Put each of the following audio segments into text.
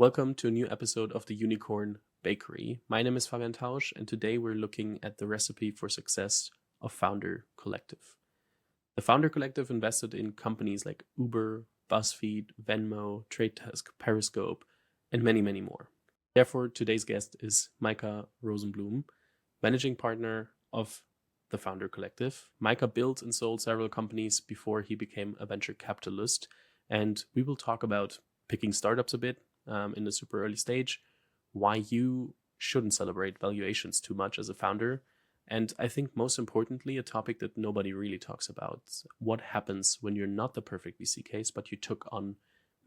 Welcome to a new episode of the Unicorn Bakery. My name is Fabian, and today we're looking at the recipe for success of Founder Collective. The Founder Collective invested in companies like Uber, BuzzFeed, Venmo, TradeDesk, Periscope, and many, many more. Therefore, today's guest is Micah Rosenbloom, Managing Partner of the Founder Collective. Micah built and sold several companies before he became a venture capitalist, and we will talk about picking startups a bit in the super early stage, why you shouldn't celebrate valuations too much as a founder, and I think most importantly, a topic that nobody really talks about: what happens when you're not the perfect VC case, but you took on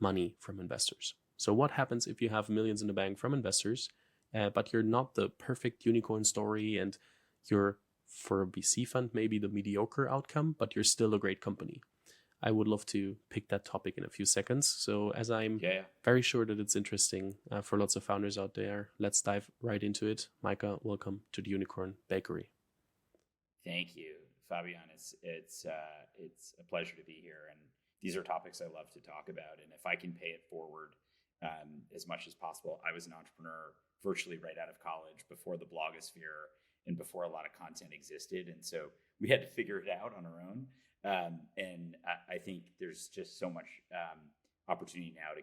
money from investors. So what happens if you have millions in the bank from investors, but you're not the perfect unicorn story, and you're, for a VC fund, maybe the mediocre outcome, but you're still a great company? I would love to pick that topic in a few seconds. So as I'm very sure that it's interesting for lots of founders out there, let's dive right into it. Micah, welcome to the Unicorn Bakery. Thank you, Fabian. It's a pleasure to be here, and these are topics I love to talk about. And if I can pay it forward as much as possible, I was an entrepreneur virtually right out of college, before the blogosphere and before a lot of content existed, and so we had to figure it out on our own. And I think there's just so much opportunity now to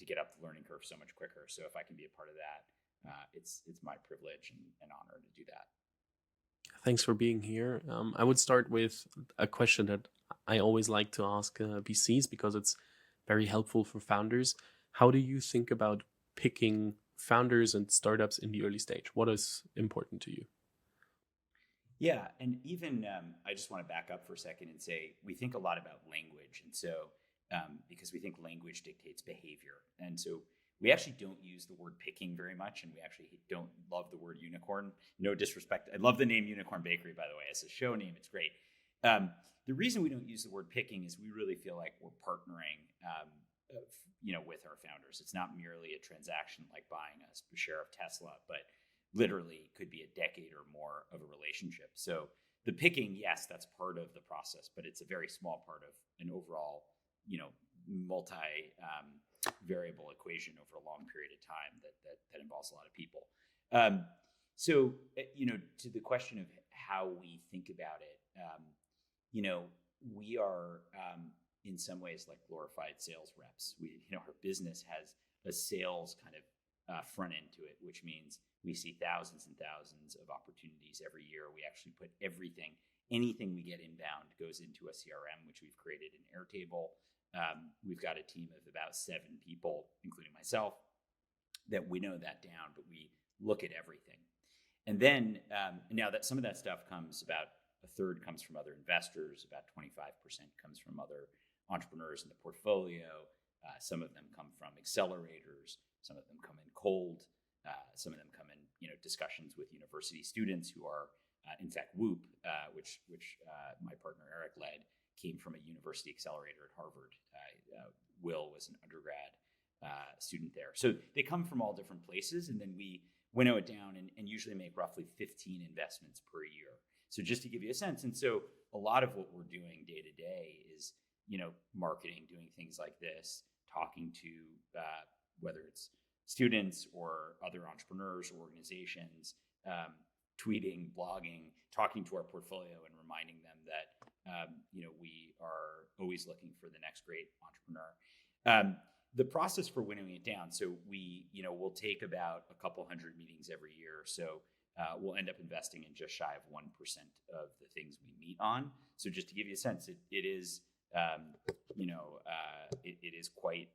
get up the learning curve so much quicker. So if I can be a part of that, it's my privilege and honor to do that. Thanks for being here. I would start with a question that I always like to ask VCs because it's very helpful for founders. How do you think about picking founders and startups in the early stage? What is important to you? Yeah, and even I just want to back up for a second and say we think a lot about language, and so because we think language dictates behavior, and so we actually don't use the word picking very much, and we actually don't love the word unicorn. No disrespect, I love the name Unicorn Bakery, by the way, as a show name. It's great. The reason we don't use the word picking is we really feel like we're partnering, with our founders. It's not merely a transaction like buying a share of Tesla, but literally could be a decade or more of a relationship. So the picking, yes, that's part of the process, but it's a very small part of an overall, multi variable equation over a long period of time that involves a lot of people. So to the question of how we think about it, we are in some ways like glorified sales reps. Our business has a sales kind of front end to it, which means we see thousands and thousands of opportunities every year. We actually put anything we get inbound goes into a CRM, which we've created in Airtable. We've got a team of about 7 people, including myself, that winnow that down, but we look at everything. And then now that some of that stuff comes, about a third comes from other investors, about 25% comes from other entrepreneurs in the portfolio. Some of them come from accelerators. Some of them come in cold. Some of them come in, discussions with university students who are, in fact, Whoop, which my partner Eric led, came from a university accelerator at Harvard. Will was an undergrad student there. So they come from all different places, and then we winnow it down and usually make roughly 15 investments per year. So just to give you a sense, and so a lot of what we're doing day to day is, marketing, doing things like this, talking to whether it's students or other entrepreneurs or organizations, tweeting, blogging, talking to our portfolio and reminding them that, we are always looking for the next great entrepreneur. The process for winnowing it down, so we'll take about a couple hundred meetings every year. So we'll end up investing in just shy of 1% of the things we meet on. So just to give you a sense, it is, it is quite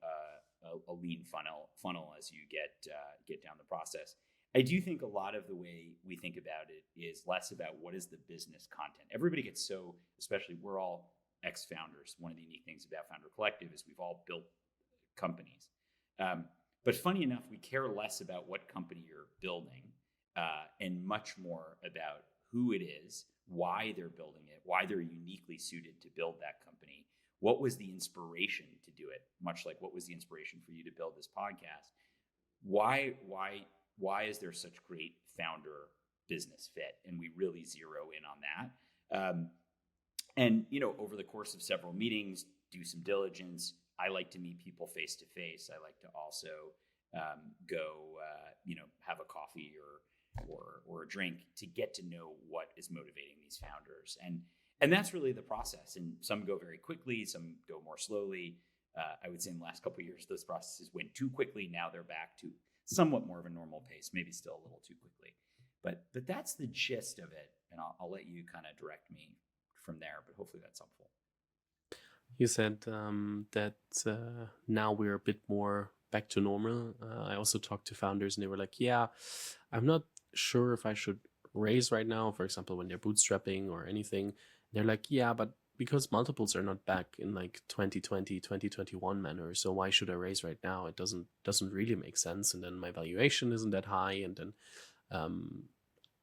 a lean funnel as you get down the process. I do think a lot of the way we think about it is less about what is the business content. Everybody gets so, especially we're all ex-founders. One of the unique things about Founder Collective is we've all built companies. But funny enough, we care less about what company you're building and much more about who it is, why they're building it, why they're uniquely suited to build that company. What was the inspiration to do it? Much like what was the inspiration for you to build this podcast? Why is there such great founder business fit? And we really zero in on that. And over the course of several meetings, do some diligence, I like to meet people face to face. I like to also go, have a coffee or a drink to get to know what is motivating these founders. And that's really the process. And some go very quickly, some go more slowly. I would say in the last couple of years, those processes went too quickly. Now they're back to somewhat more of a normal pace, maybe still a little too quickly. But that's the gist of it. And I'll let you kind of direct me from there, but hopefully that's helpful. You said that now we're a bit more back to normal. I also talked to founders and they were like, yeah, I'm not sure if I should raise right now, for example, when they're bootstrapping or anything. They're like, yeah, but because multiples are not back in like 2020, 2021 manner, so why should I raise right now? It doesn't really make sense. And then my valuation isn't that high. And then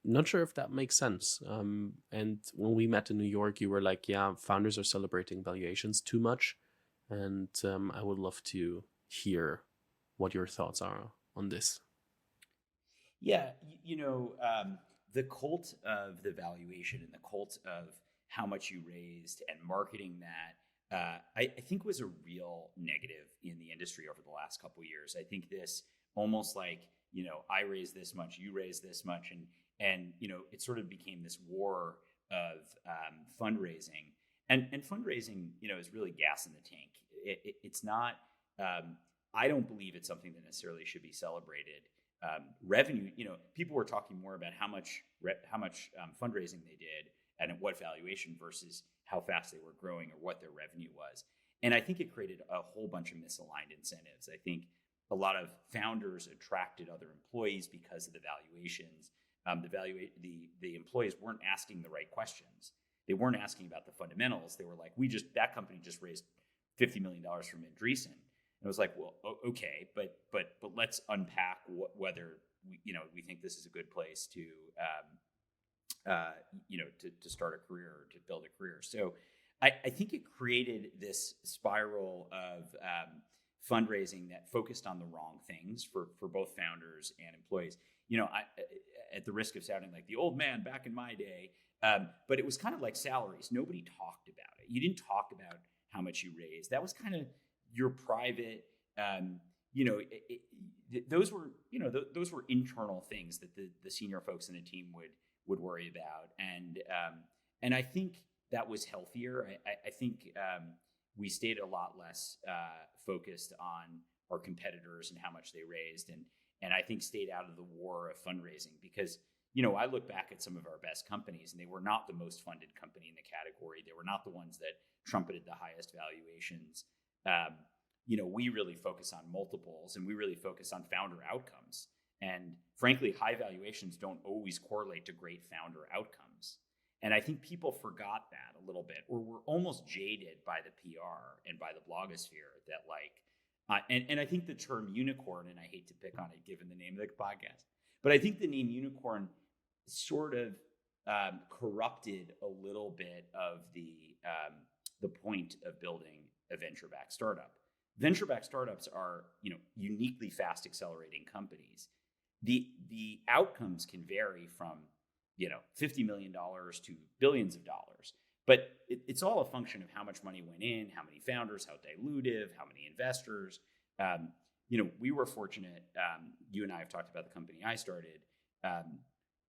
not sure if that makes sense. And when we met in New York, you were like, yeah, founders are celebrating valuations too much. And I would love to hear what your thoughts are on this. Yeah, the cult of the valuation and the cult of how much you raised and marketing that, I think was a real negative in the industry over the last couple of years. I think this almost like, I raised this much, you raised this much, and it sort of became this war of fundraising. And fundraising, is really gas in the tank. It's not. I don't believe it's something that necessarily should be celebrated. Revenue, people were talking more about how much fundraising they did and at what valuation versus how fast they were growing or what their revenue was. And I think it created a whole bunch of misaligned incentives. I think a lot of founders attracted other employees because of the valuations. The employees weren't asking the right questions. They weren't asking about the fundamentals. They were like, that company just raised $50 million from Andreessen. And it was like, well, okay, but let's unpack whether we think this is a good place to start a career or to build a career. So I think it created this spiral of fundraising that focused on the wrong things for both founders and employees. At the risk of sounding like the old man back in my day, but it was kind of like salaries. Nobody talked about it. You didn't talk about how much you raised. That was kind of your private, those were internal things that the senior folks in the team would worry about, and I think that was healthier. I think we stayed a lot less focused on our competitors and how much they raised, and I think stayed out of the war of fundraising because I look back at some of our best companies and they were not the most funded company in the category. They were not the ones that trumpeted the highest valuations. We really focus on multiples and we really focus on founder outcomes. And frankly, high valuations don't always correlate to great founder outcomes. And I think people forgot that a little bit, or were almost jaded by the PR and by the blogosphere that and I think the term unicorn, and I hate to pick on it given the name of the podcast, but I think the name unicorn sort of corrupted a little bit of the point of building a venture-backed startup. Venture-backed startups are, uniquely fast accelerating companies. The outcomes can vary from, $50 million to billions of dollars, but it's all a function of how much money went in, how many founders, how dilutive, how many investors. We were fortunate. You and I have talked about the company I started.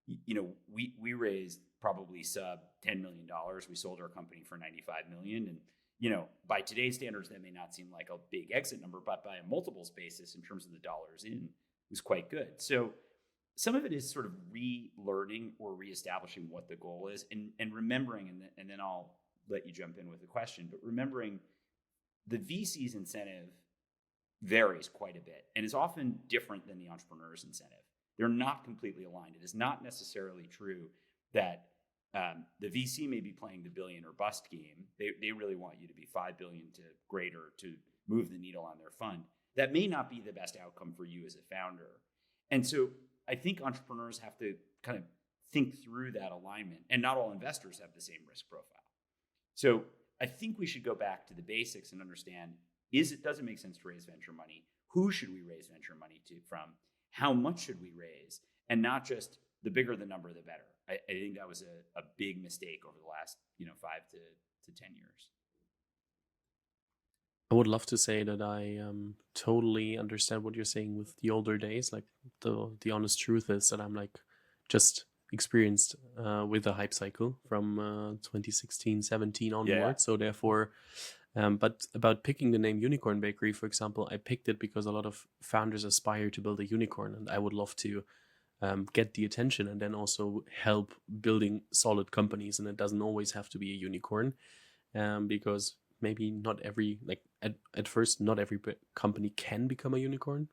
We raised probably sub $10 million. We sold our company for $95 million, and by today's standards, that may not seem like a big exit number, but by a multiples basis, in terms of the dollars in, was quite good. So some of it is sort of relearning or reestablishing what the goal is, and remembering, and then I'll let you jump in with a question, but remembering the VC's incentive varies quite a bit and is often different than the entrepreneur's incentive. They're not completely aligned. It is not necessarily true that the VC may be playing the billion or bust game. They really want you to be 5 billion to greater to move the needle on their fund. That may not be the best outcome for you as a founder. And so I think entrepreneurs have to kind of think through that alignment, and not all investors have the same risk profile. So I think we should go back to the basics and understand, does it make sense to raise venture money? Who should we raise venture money from? How much should we raise? And not just the bigger the number, the better. I think that was a big mistake over the last 5 to 10 years. I would love to say that I totally understand what you're saying with the older days. Like the honest truth is that I'm like just experienced with the hype cycle from 2016, 17 Yeah. onward. So therefore, but about picking the name Unicorn Bakery, for example, I picked it because a lot of founders aspire to build a unicorn, and I would love to get the attention and then also help building solid companies. And it doesn't always have to be a unicorn, because maybe not every, like at first, not every company can become a unicorn.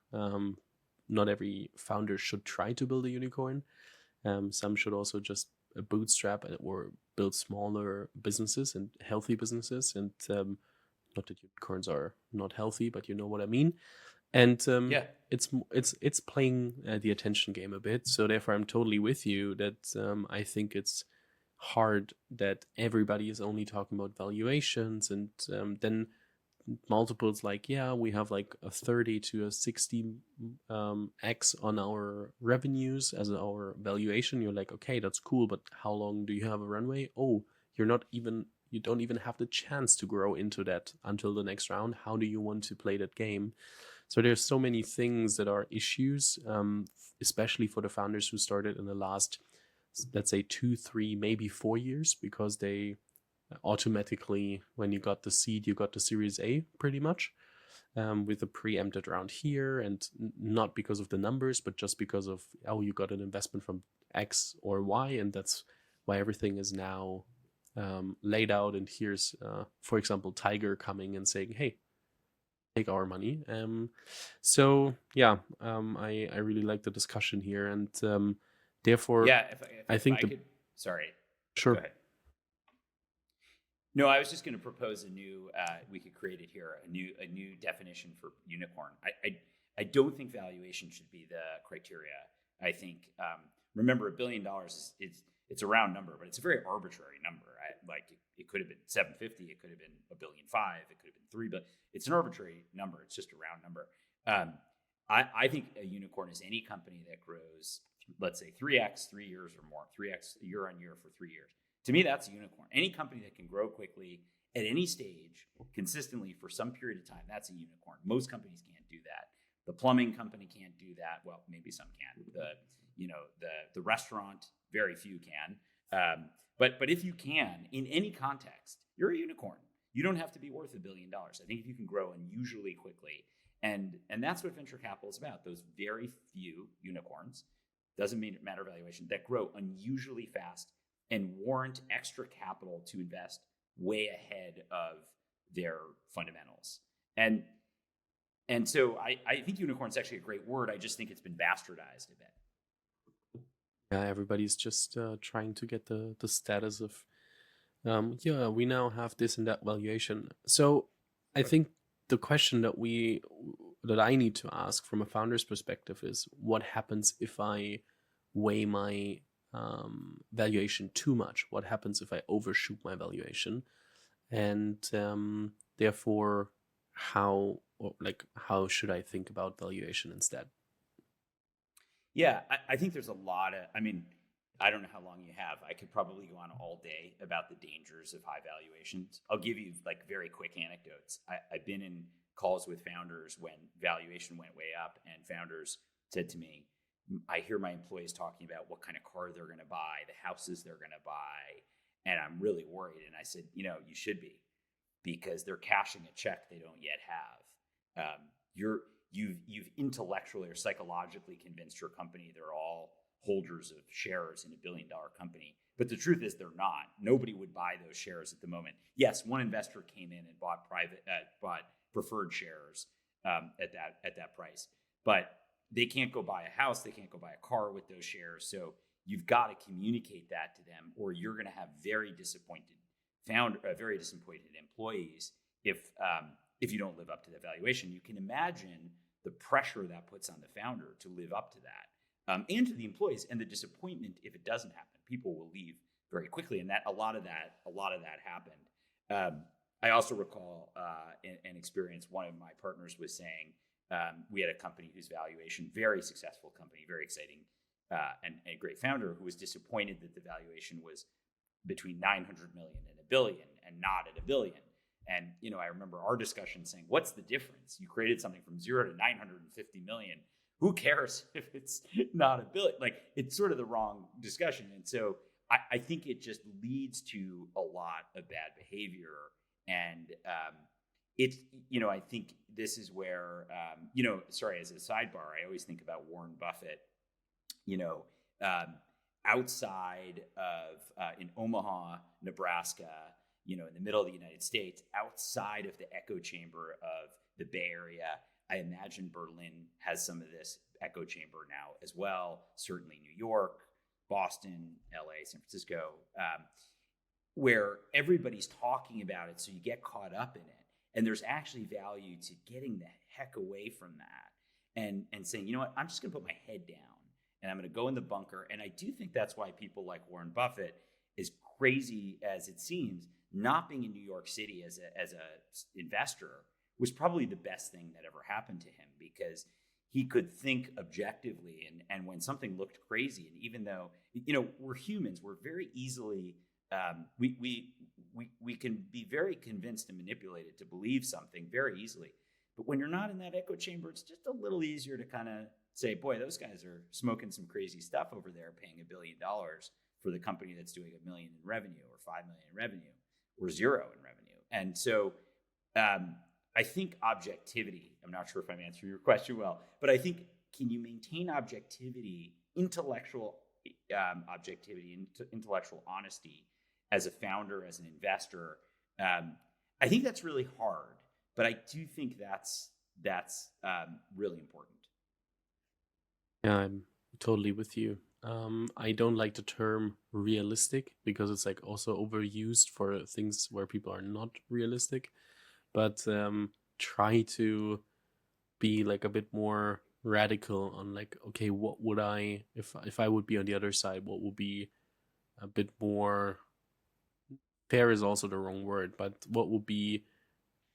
Not every founder should try to build a unicorn. Some should also just bootstrap or build smaller businesses and healthy businesses. And not that unicorns are not healthy, but you know what I mean. And Yeah. it's playing the attention game a bit. So therefore, I'm totally with you that I think it's hard that everybody is only talking about valuations, and then multiples like, yeah, we have like a 30 to a 60 x on our revenues as our valuation. You're like, okay, that's cool, but how long do you have a runway? Oh, you don't even have the chance to grow into that until the next round. How do you want to play that game? So there's so many things that are issues, especially for the founders who started in the last, let's say, 2, 3, maybe 4 years, because they automatically, when you got the seed, you got the Series A pretty much, with a preempted round here, and not because of the numbers, but just because of, oh, you got an investment from X or Y, and that's why everything is now laid out. And here's, for example, Tiger coming and saying, hey, take our money. So yeah, I really like the discussion here, and therefore, Yeah. I If think I the could, sorry, go sure. ahead. No, I was just going to propose a new. We could create it here. A new definition for unicorn. I don't think valuation should be the criteria. I think remember $1 billion is it's a round number, but it's a very arbitrary number. Like it could have been 750, it could have been $1.5 billion, it could have been 3, but it's an arbitrary number. It's just a round number. I think a unicorn is any company that grows, let's say 3x 3 years or more, 3x year on year for 3 years. To me, that's a unicorn. Any company that can grow quickly at any stage consistently for some period of time, that's a unicorn. Most companies can't do that. The plumbing company can't do that. Well, maybe some can. The restaurant, very few can. But if you can, in any context, you're a unicorn. You don't have to be worth $1 billion. I think if you can grow unusually quickly, and that's what venture capital is about. Those very few unicorns, doesn't matter valuation, that grow unusually fast and warrant extra capital to invest way ahead of their fundamentals. And so I think unicorn is actually a great word. I just think it's been bastardized a bit. Yeah, everybody's just trying to get the status of, yeah, we now have this and that valuation. So I think the question that I need to ask from a founder's perspective is, what happens if I weigh my valuation too much? What happens if I overshoot my valuation? And therefore, how should I think about valuation instead? Yeah, I think there's a lot of, I don't know how long you have. I could probably go on all day about the dangers of high valuations. I'll give you like very quick anecdotes. I've been in calls with founders when valuation went way up, and founders said to me, I hear my employees talking about what kind of car they're going to buy, the houses they're going to buy, and I'm really worried. And I said, you should be, because they're cashing a check they don't yet have. You've intellectually or psychologically convinced your company they're all holders of shares in $1 billion company, but the truth is they're not. Nobody would buy those shares at the moment. Yes, one investor came in and bought preferred shares at that price, but they can't go buy a house, they can't go buy a car with those shares. So you've got to communicate that to them, or you're going to have very disappointed employees if you don't live up to the valuation. You can imagine the pressure that puts on the founder to live up to that, and to the employees, and the disappointment if it doesn't happen. People will leave very quickly, and that a lot of that happened. I also recall an experience. One of my partners was saying, we had a company whose valuation, very successful company, very exciting, and a great founder, who was disappointed that the valuation was between 900 million and $1 billion and not at $1 billion. And, I remember our discussion saying, what's the difference? You created something from 0 to 950 million. Who cares if it's not a billion? Like, it's sort of the wrong discussion. And so I think it just leads to a lot of bad behavior. And it's, I think this is where, as a sidebar, I always think about Warren Buffett, outside of, in Omaha, Nebraska, in the middle of the United States, outside of the echo chamber of the Bay Area. I imagine Berlin has some of this echo chamber now as well. Certainly New York, Boston, LA, San Francisco, where everybody's talking about it. So you get caught up in it. And there's actually value to getting the heck away from that and saying, you know what, I'm just going to put my head down and I'm going to go in the bunker. And I do think that's why people like Warren Buffett, as crazy as it seems, not being in New York City as a investor was probably the best thing that ever happened to him, because he could think objectively. And when something looked crazy, and even though, we're humans, we're very easily, we can be very convinced and manipulated to believe something very easily. But when you're not in that echo chamber, it's just a little easier to kind of say, boy, those guys are smoking some crazy stuff over there, paying $1 billion for the company that's doing $1 million in revenue or $5 million in revenue or 0 in revenue. And so I think objectivity, I'm not sure if I'm answering your question well, but I think, can you maintain objectivity, intellectual objectivity, intellectual honesty as a founder, as an investor? I think that's really hard, but I do think that's really important. Yeah, I'm totally with you. I don't like the term realistic because it's like also overused for things where people are not realistic, but try to be like a bit more radical on like, okay, what would I, if I would be on the other side, what would be a bit more fair is also the wrong word, but what would be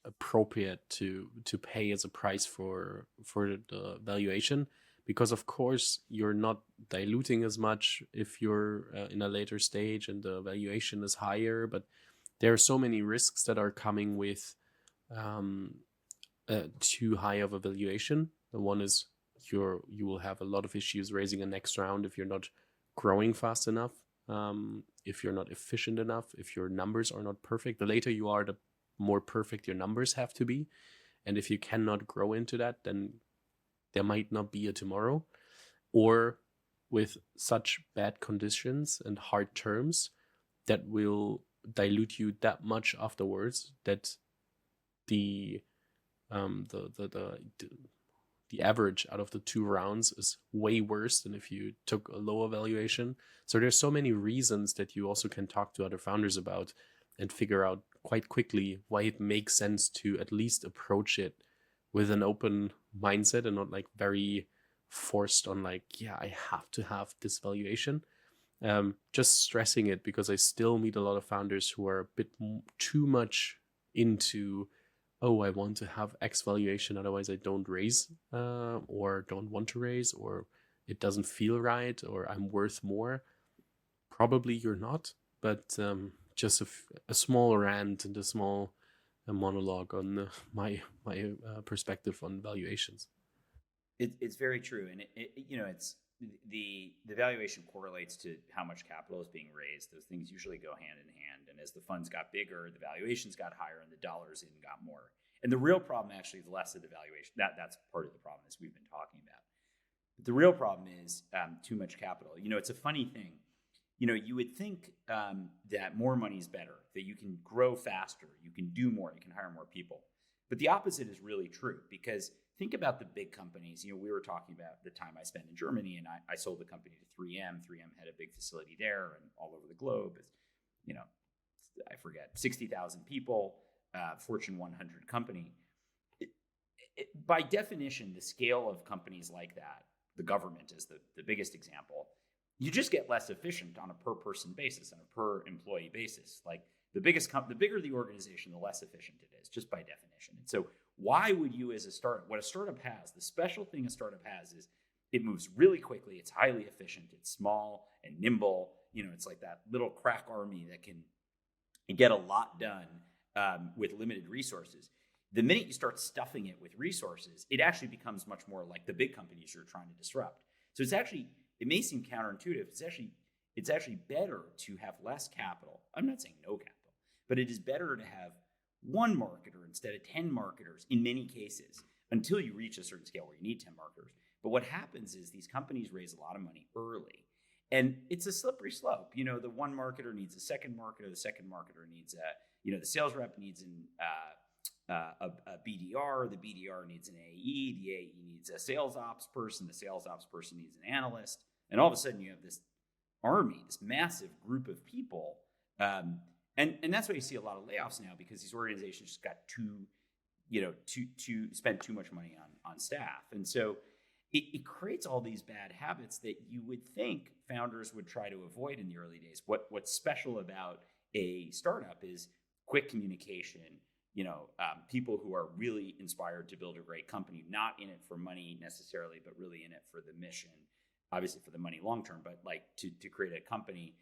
appropriate to pay as a price for the valuation? Because of course you're not diluting as much if you're in a later stage and the valuation is higher, but there are so many risks that are coming with too high of a valuation. The one is you will have a lot of issues raising a next round if you're not growing fast enough, if you're not efficient enough, if your numbers are not perfect. The later you are, the more perfect your numbers have to be. And if you cannot grow into that, then there might not be a tomorrow, or with such bad conditions and hard terms that will dilute you that much afterwards that the average out of the 2 rounds is way worse than if you took a lower valuation. So there's so many reasons that you also can talk to other founders about and figure out quite quickly why it makes sense to at least approach it with an open mindset and not like very forced on like, yeah, I have to have this valuation. Just stressing it because I still meet a lot of founders who are a bit too much into, oh, I want to have X valuation, otherwise I don't raise or don't want to raise, or it doesn't feel right, or I'm worth more. Probably you're not, but just a small rant and a small monologue on my perspective on valuations. It's very true, and it's the valuation correlates to how much capital is being raised. Those things usually go hand in hand, and as the funds got bigger, the valuations got higher, and the dollars in got more. And the real problem actually is less of the valuation. That's part of the problem, as we've been talking about. But the real problem is too much capital. It's a funny thing. You would think that more money is better, that you can grow faster, you can do more, you can hire more people. But the opposite is really true, because think about the big companies. We were talking about the time I spent in Germany, and I sold the company to 3M. 3M had a big facility there and all over the globe. It's, I forget, 60,000 people, Fortune 100 company. By definition, the scale of companies like that, the government is the biggest example, you just get less efficient on a per person basis, on a per employee basis. Like the bigger the organization, the less efficient it is, just by definition. And so why would you, as a startup, what a startup has, the special thing a startup has is it moves really quickly, it's highly efficient, it's small and nimble. It's like that little crack army that can get a lot done with limited resources. The minute you start stuffing it with resources, it actually becomes much more like the big companies you're trying to disrupt. So it may seem counterintuitive. It's actually better to have less capital. I'm not saying no capital, but it is better to have one marketer instead of 10 marketers in many cases until you reach a certain scale where you need 10 marketers. But what happens is these companies raise a lot of money early. And it's a slippery slope. The one marketer needs a second marketer. The second marketer needs the sales rep needs a BDR. The BDR needs an AE. The AE needs a sales ops person. The sales ops person needs an analyst. And all of a sudden you have this army, this massive group of people. And that's why you see a lot of layoffs now, because these organizations just got to spend too much money on staff. And so it creates all these bad habits that you would think founders would try to avoid in the early days. What's special about a startup is quick communication, people who are really inspired to build a great company, not in it for money necessarily, but really in it for the mission, obviously for the money long-term, but like to create a company.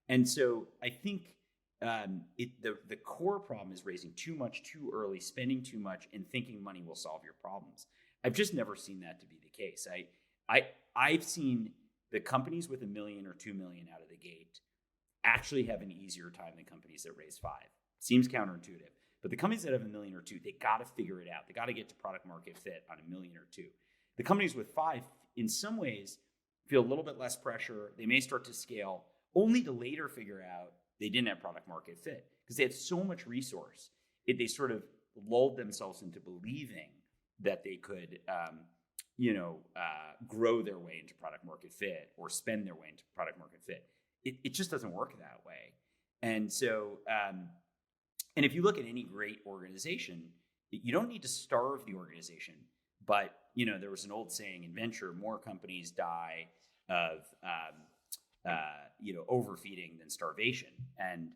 And so I think the core problem is raising too much too early, spending too much, and thinking money will solve your problems. I've just never seen that to be the case. I've seen the companies with $1 million or $2 million out of the gate actually have an easier time than companies that raise $5 million. Seems counterintuitive, but the companies that have $1 million or $2 million, they got to figure it out. They got to get to product market fit on $1 million or $2 million. The companies with $5 million, in some ways, feel a little bit less pressure. They may start to scale, only to later figure out they didn't have product market fit because they had so much resource. They sort of lulled themselves into believing that they could, grow their way into product market fit or spend their way into product market fit. It just doesn't work that way. And so, and if you look at any great organization, you don't need to starve the organization. But, there was an old saying in venture, more companies die of, overfeeding than starvation. And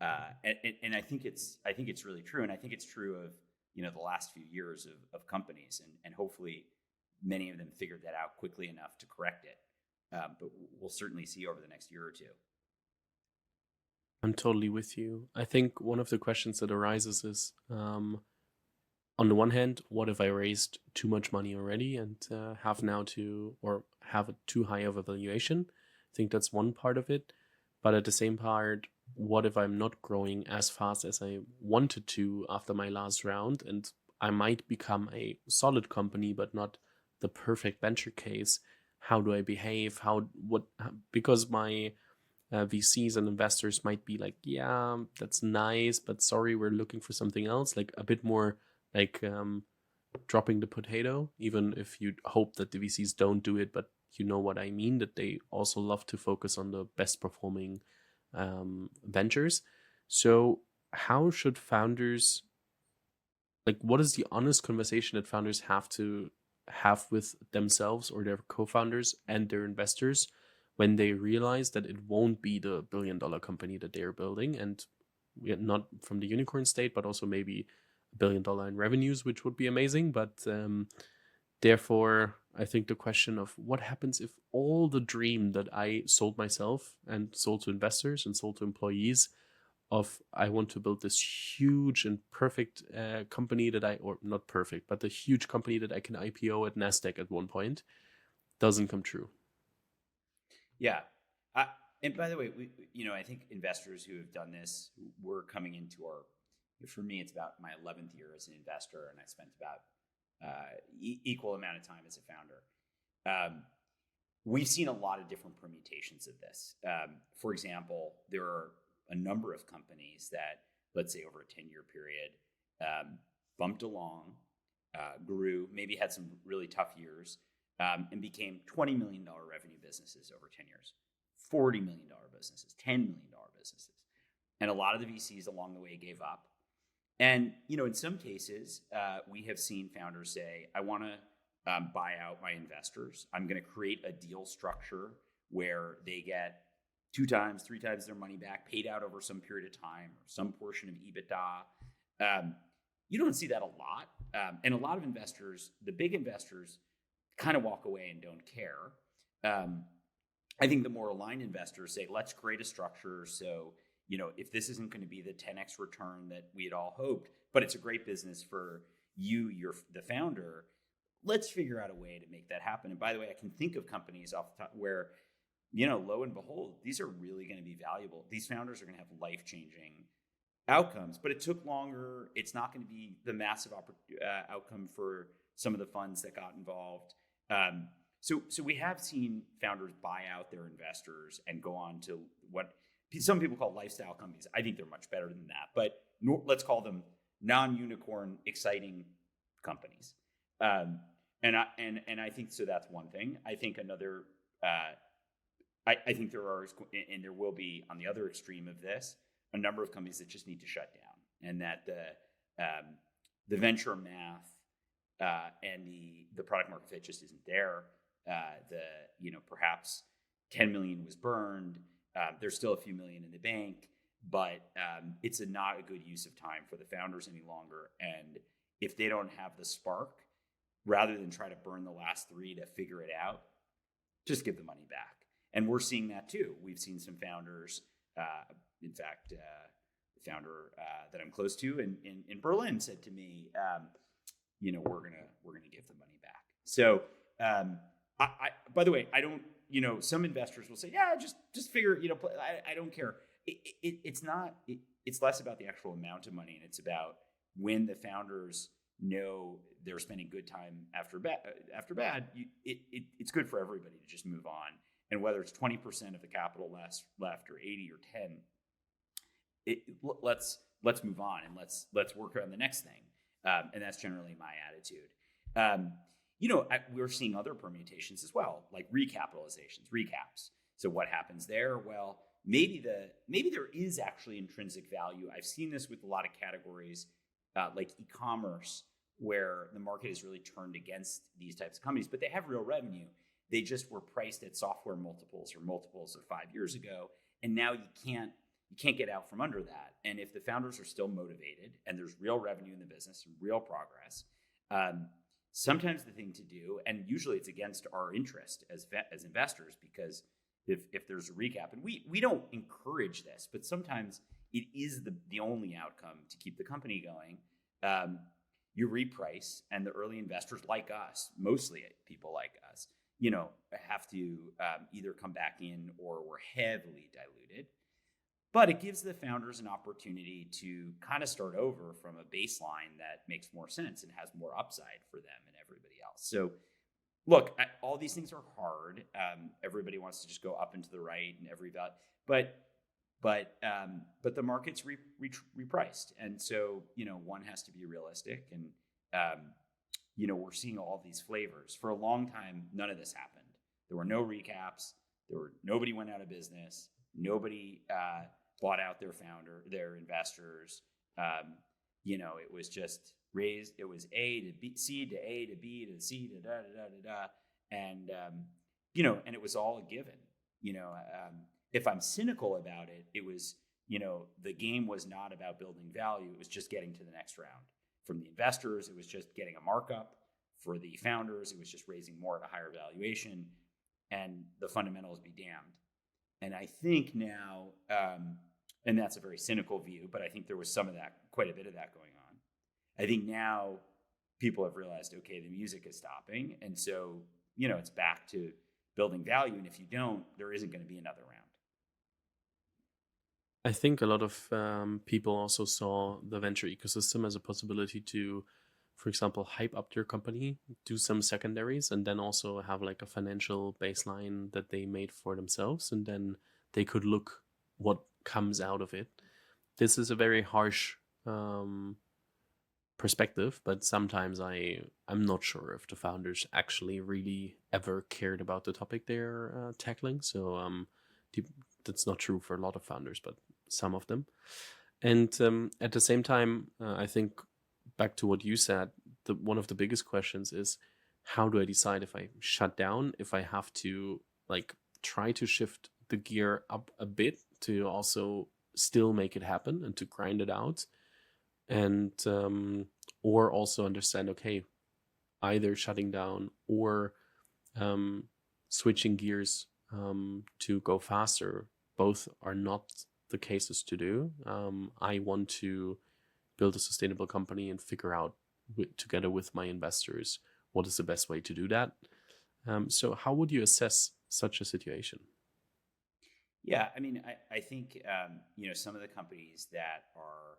I think it's really true. And I think it's true of, the last few years of companies, and hopefully many of them figured that out quickly enough to correct it. But we'll certainly see over the next year or two. I'm totally with you. I think one of the questions that arises is, on the one hand, what if I raised too much money already and have a too high of a valuation? I think that's one part of it. But at the same part, what if I'm not growing as fast as I wanted to after my last round, and I might become a solid company, but not the perfect venture case? How do I behave? Because my VCs and investors might be like, yeah, that's nice, but sorry, we're looking for something else, like a bit more like dropping the potato, even if you hope that the VCs don't do it, but you know what I mean, that they also love to focus on the best performing ventures. So how should founders, what is the honest conversation that founders have to have with themselves or their co-founders and their investors when they realize that it won't be the billion-dollar company that they're building, and not from the unicorn state, but also maybe $1 billion in revenues, which would be amazing. But therefore, I think the question of what happens if all the dream that I sold myself and sold to investors and sold to employees of I want to build this huge and perfect company or not perfect, but the huge company that I can IPO at NASDAQ at one point doesn't come true. Yeah. And by the way, I think investors who have done this, we're coming into for me, it's about my 11th year as an investor, and I spent about equal amount of time as a founder. We've seen a lot of different permutations of this. For example, there are a number of companies that, let's say over a 10-year period, bumped along, grew, maybe had some really tough years, and became $20 million revenue businesses over 10 years, $40 million businesses, $10 million businesses. And a lot of the VCs along the way gave up. And, in some cases, we have seen founders say, I want to buy out my investors. I'm going to create a deal structure where they get 2 times, 3 times their money back, paid out over some period of time or some portion of EBITDA. You don't see that a lot. And a lot of investors, the big investors, kind of walk away and don't care. I think the more aligned investors say, let's create a structure so, if this isn't going to be the 10x return that we had all hoped, but it's a great business for the founder, let's figure out a way to make that happen. And by the way, I can think of companies off the top where, lo and behold, these are really going to be valuable. These founders are going to have life-changing outcomes, but it took longer. It's not going to be the massive outcome for some of the funds that got involved. So we have seen founders buy out their investors and go on to what some people call lifestyle companies. I think they're much better than that, but let's call them non-unicorn exciting companies. And I think so. That's one thing. I think another. I think there are, and there will be on the other extreme of this, a number of companies that just need to shut down, and that the venture math and the product market fit just isn't there. Perhaps 10 million was burned. There's still a few million in the bank, but it's not a good use of time for the founders any longer. And if they don't have the spark, rather than try to burn the last 3 to figure it out, just give the money back. And we're seeing that too. We've seen some founders, in fact, the founder that I'm close to in Berlin said to me, we're gonna give the money back. So I by the way, I don't, some investors will say, yeah, just figure, I don't care. It's not, it's less about the actual amount of money, and it's about when the founders know they're spending good time after bad, it's good for everybody to just move on. And whether it's 20% of the capital left or 80 or 10, let's move on and let's work on the next thing. And that's generally my attitude. We're seeing other permutations as well, like recapitalizations, recaps. So what happens there? Well, maybe there is actually intrinsic value. I've seen this with a lot of categories, like e-commerce, where the market has really turned against these types of companies, but they have real revenue. They just were priced at software multiples or multiples of 5 years ago, and now you can't get out from under that. And if the founders are still motivated and there's real revenue in the business and real progress, sometimes the thing to do, and usually it's against our interest as investors, because if there's a recap, and we don't encourage this, but sometimes it is the only outcome to keep the company going. You reprice, and the early investors like us, mostly people like us, have to either come back in or we're heavily diluted. But it gives the founders an opportunity to kind of start over from a baseline that makes more sense and has more upside for them and everybody else. So look, all these things are hard. Everybody wants to just go up and to the right and every value, but the market's repriced. And so, one has to be realistic, and we're seeing all these flavors. For a long time, none of this happened. There were no recaps. Nobody went out of business. Nobody bought out their investors. It was just raised. It was A to B, C to A to B to C to da da da da da, and and it was all a given. If I'm cynical about it, it was the game was not about building value. It was just getting to the next round. From the investors, it was just getting a markup. For the founders, it was just raising more at a higher valuation, and the fundamentals be damned. And I think now, and that's a very cynical view, but I think there was quite a bit of that going on. I think now people have realized, okay, the music is stopping. And so, it's back to building value. And if you don't, there isn't going to be another round. I think a lot of people also saw the venture ecosystem as a possibility to, for example, hype up their company, do some secondaries, and then also have like a financial baseline that they made for themselves, and then they could look what comes out of it. This is a very harsh perspective, but sometimes I'm not sure if the founders actually really ever cared about the topic they're tackling. So that's not true for a lot of founders, but some of them. And at the same time, I think back to what you said, one of the biggest questions is, how do I decide if I shut down, if I have to like try to shift the gear up a bit to also still make it happen and to grind it out, and or also understand, okay, either shutting down or switching gears to go faster. Both are not the cases to do. I want to build a sustainable company and figure out together with my investors what is the best way to do that. So how would you assess such a situation? Yeah, I mean, I think some of the companies that are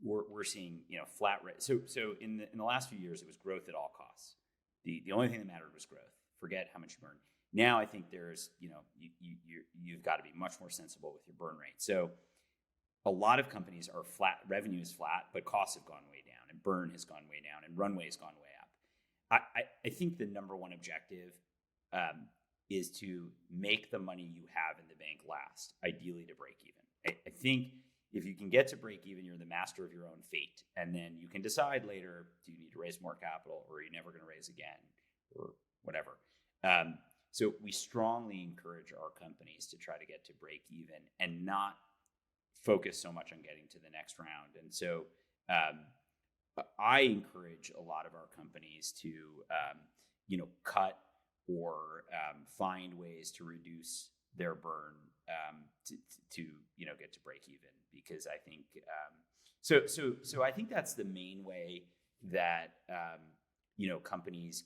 we're seeing flat rate. So in the last few years, it was growth at all costs. The only thing that mattered was growth. Forget how much you burn. Now I think there's you've got to be much more sensible with your burn rate. So a lot of companies are flat. Revenue is flat, but costs have gone way down, and burn has gone way down, and runway has gone way up. I think the number one objective is to make the money you have in the bank last, ideally to break even. I think if you can get to break even, you're the master of your own fate. And then you can decide later, do you need to raise more capital, or are you never going to raise again, or whatever. So we strongly encourage our companies to try to get to break even and not focus so much on getting to the next round. And so I encourage a lot of our companies to cut or find ways to reduce their burn to get to break even, because I think so I think that's the main way that companies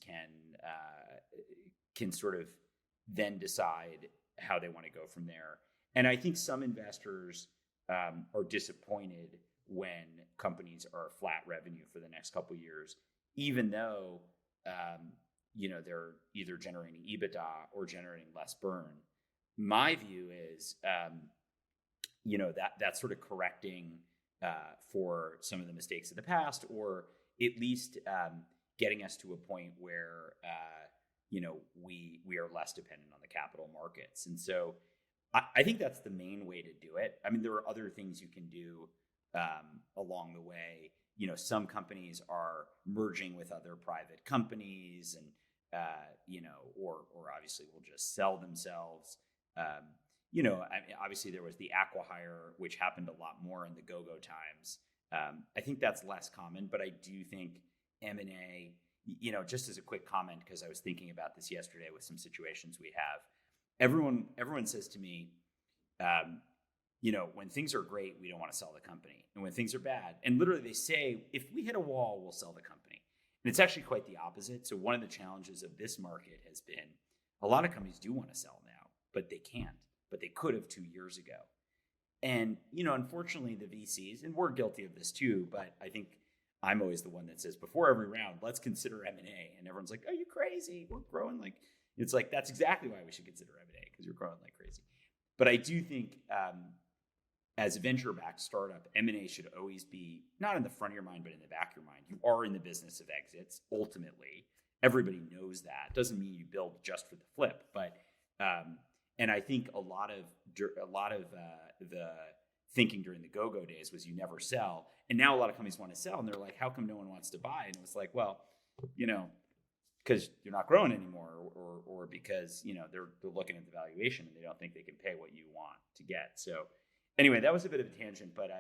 can sort of then decide how they want to go from there. And I think some investors are disappointed when companies are flat revenue for the next couple of years, even though they're either generating EBITDA or generating less burn. My view is that's sort of correcting for some of the mistakes of the past, or at least getting us to a point where we are less dependent on the capital markets. And so I think that's the main way to do it. I mean, there are other things you can do along the way. Some companies are merging with other private companies, and or obviously will just sell themselves. I mean, obviously there was the acqui-hire, which happened a lot more in the go-go times. I think that's less common, but I do think M&A, just as a quick comment, because I was thinking about this yesterday with some situations we have. Everyone says to me, when things are great, we don't want to sell the company. And when things are bad, and literally they say, if we hit a wall, we'll sell the company. And it's actually quite the opposite. So one of the challenges of this market has been a lot of companies do want to sell now, but they can't, but they could have 2 years ago. And, unfortunately the VCs, and we're guilty of this too, but I think I'm always the one that says before every round, let's consider M&A. And everyone's like, are you crazy? We're growing like, it's like, that's exactly why we should consider M&A, because you're growing like crazy. But I do think as a venture-backed startup, M&A should always be not in the front of your mind, but in the back of your mind. You are in the business of exits. Ultimately, everybody knows that. Doesn't mean you build just for the flip, but and I think a lot of the thinking during the go-go days was you never sell, and now a lot of companies want to sell, and they're like, how come no one wants to buy? And it was like, well, because you're not growing anymore, or because they're looking at the valuation and they don't think they can pay what you want to get. So anyway, that was a bit of a tangent, but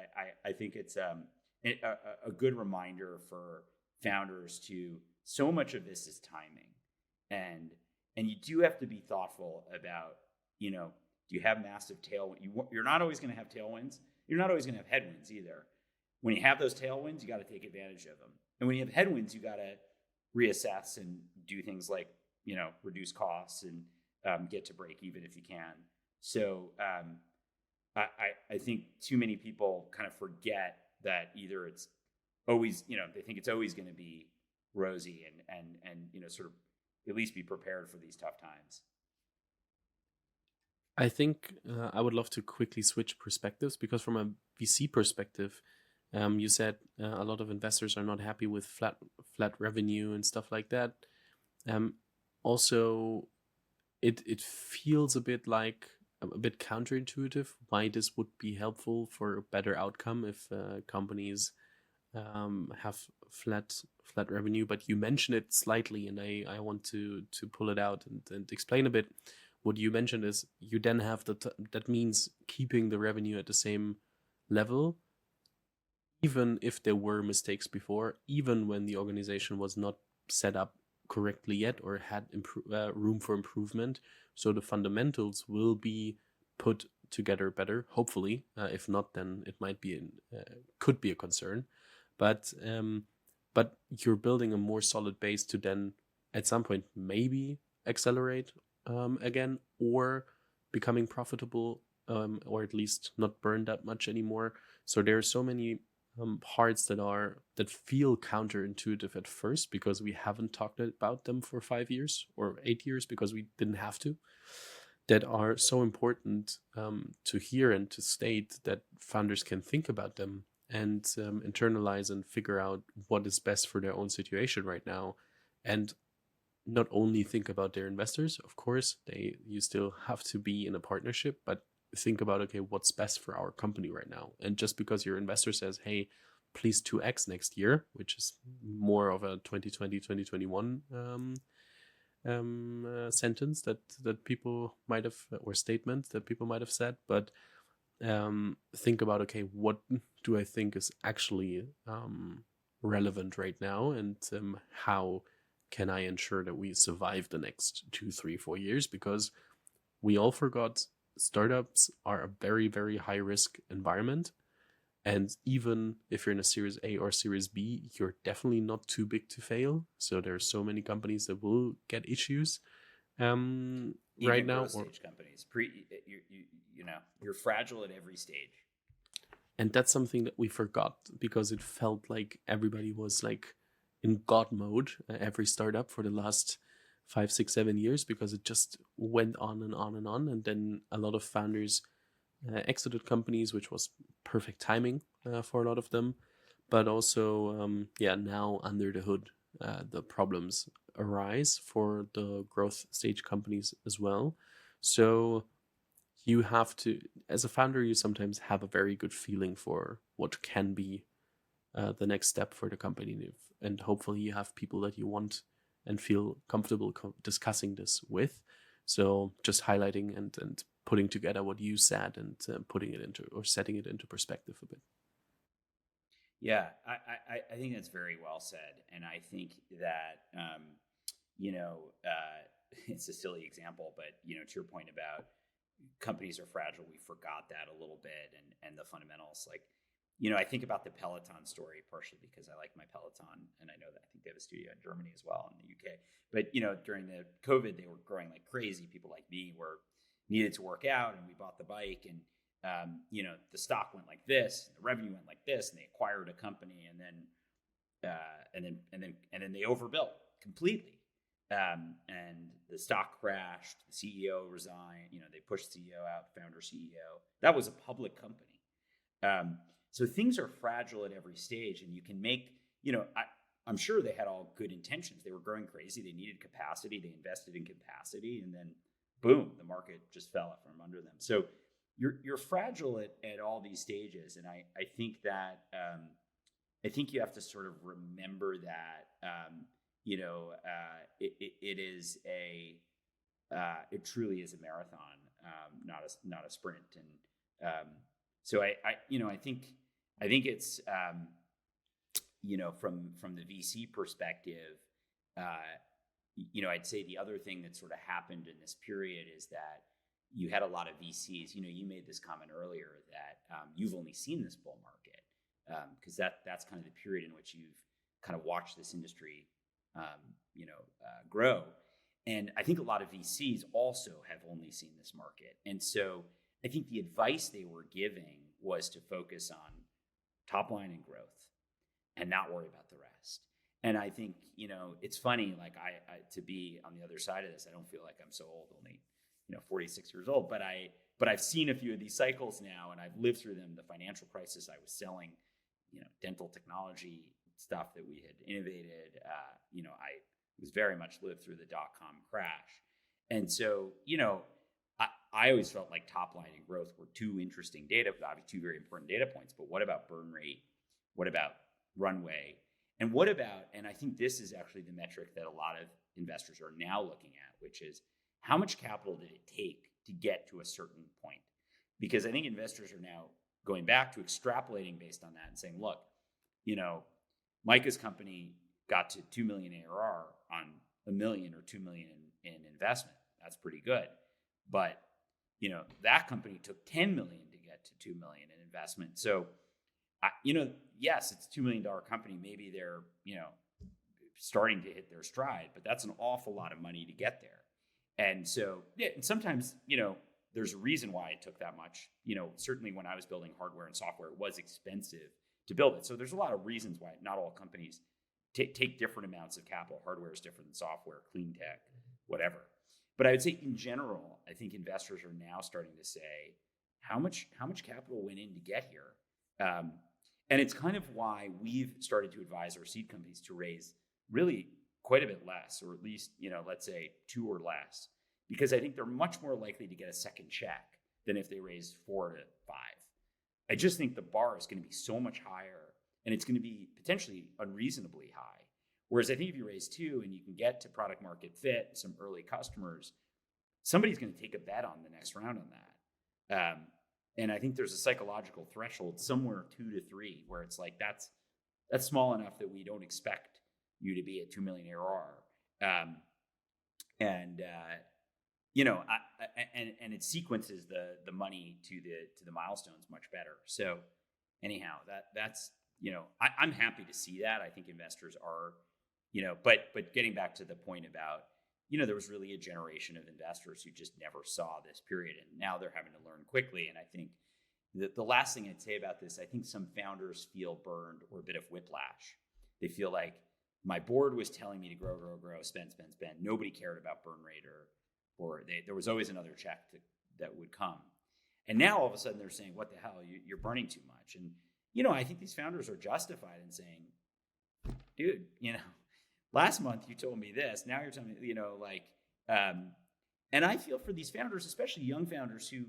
I think it's a good reminder for founders to, so much of this is timing, and you do have to be thoughtful about do you have massive tailwind? You're not always going to have tailwinds. You're not always going to have headwinds either. When you have those tailwinds, you got to take advantage of them. And when you have headwinds, you got to reassess and do things like reduce costs and get to break even if you can. So I think too many people kind of forget that either it's always they think it's always going to be rosy, and sort of at least be prepared for these tough times. I think I would love to quickly switch perspectives, because from a VC perspective, you said a lot of investors are not happy with flat revenue and stuff like that. Also, it feels a bit counterintuitive why this would be helpful for a better outcome if companies have flat revenue. But you mentioned it slightly, and I want to pull it out and explain a bit. What you mentioned is you then have that means keeping the revenue at the same level, even if there were mistakes before, even when the organization was not set up correctly yet or had room for improvement. So the fundamentals will be put together better. Hopefully, if not, then it might be could be a concern. But you're building a more solid base to then at some point maybe accelerate again, or becoming profitable, or at least not burn that much anymore. So there are so many parts that feel counterintuitive at first because we haven't talked about them for 5 years or 8 years because we didn't have to, that are so important to hear and to state that founders can think about them and internalize and figure out what is best for their own situation right now. And not only think about their investors, of course, you still have to be in a partnership, but think about, okay, what's best for our company right now. And just because your investor says, hey, please 2x next year, which is more of a 2020 2021 sentence that people might have, or statement that people might have said, but think about, okay, what do I think is actually relevant right now, and how can I ensure that we survive the next 2, 3, 4 years? Because we all forgot startups are a very, very high risk environment. And even if you're in a Series A or Series B, you're definitely not too big to fail. So there are so many companies that will get issues right now. Growth stage companies, you're fragile at every stage. And that's something that we forgot because it felt like everybody was like in God mode, every startup for the last 5, 6, 7 years, because it just went on and on and on. And then a lot of founders exited companies, which was perfect timing for a lot of them. But also, now under the hood, the problems arise for the growth stage companies as well. So you have to, as a founder, you sometimes have a very good feeling for what can be the next step for the company. And hopefully you have people that you want and feel comfortable discussing this with. So just highlighting and putting together what you said and putting it into, or setting it into perspective a bit. Yeah, I think that's very well said. And I think that, it's a silly example, but, to your point about companies are fragile, we forgot that a little bit, and the fundamentals. Like, I think about the Peloton story partially because I like my Peloton, and I know that I think they have a studio in Germany as well, in the UK. But, during the COVID, they were growing like crazy. People like me needed to work out, and we bought the bike, and the stock went like this, and the revenue went like this, and they acquired a company, and then they overbuilt completely. And the stock crashed, the CEO resigned, they pushed CEO out, founder CEO. That was a public company. So things are fragile at every stage, and you can make, I'm sure they had all good intentions. They were growing crazy. They needed capacity. They invested in capacity, and then boom, the market just fell out from under them. So you're fragile at all these stages. And I think that, I think you have to sort of remember that, it truly is a marathon, not a sprint. And so I think it's, from the VC perspective, I'd say the other thing that sort of happened in this period is that you had a lot of VCs. You made this comment earlier that you've only seen this bull market, because that's kind of the period in which you've kind of watched this industry grow. And I think a lot of VCs also have only seen this market. And so I think the advice they were giving was to focus on top line and growth and not worry about the rest. And I think, it's funny, like I to be on the other side of this, I don't feel like I'm so old, only, 46 years old, but I've seen a few of these cycles now, and I've lived through them. The financial crisis, I was selling, dental technology stuff that we had innovated. I was very much lived through the dot-com crash. And so, I always felt like top line and growth were two interesting obviously two very important data points, but what about burn rate? What about runway? And and I think this is actually the metric that a lot of investors are now looking at, which is how much capital did it take to get to a certain point? Because I think investors are now going back to extrapolating based on that and saying, look, Micah's company got to 2 million ARR on $1 million or 2 million in investment. That's pretty good. But that company took 10 million to get to 2 million in investment. So, yes, it's a $2 million company. Maybe they're, starting to hit their stride, but that's an awful lot of money to get there. And so, yeah, and sometimes, there's a reason why it took that much. Certainly when I was building hardware and software, it was expensive to build it. So there's a lot of reasons why not all companies take different amounts of capital. Hardware is different than software, clean tech, whatever. But I would say in general, I think investors are now starting to say, how much capital went in to get here? And it's kind of why we've started to advise our seed companies to raise really quite a bit less, or at least, let's say 2 or less, because I think they're much more likely to get a second check than if they raise 4 to 5. I just think the bar is going to be so much higher, and it's going to be potentially unreasonably high. Whereas I think if you raise 2 and you can get to product market fit, some early customers, somebody's going to take a bet on the next round on that. And I think there's a psychological threshold somewhere 2 to 3 where it's like that's small enough that we don't expect you to be at 2 million ARR. And it sequences the money to the milestones much better. So anyhow, that's I'm happy to see that. I think investors are, but getting back to the point about, there was really a generation of investors who just never saw this period, and now they're having to learn quickly. And I think the last thing I'd say about this, I think some founders feel burned or a bit of whiplash. They feel like my board was telling me to grow, spend. Nobody cared about burn rate, or there was always another check that would come. And now all of a sudden they're saying, what the hell, you're burning too much. And, I think these founders are justified in saying, dude, last month you told me this, now you're telling me, and I feel for these founders, especially young founders who,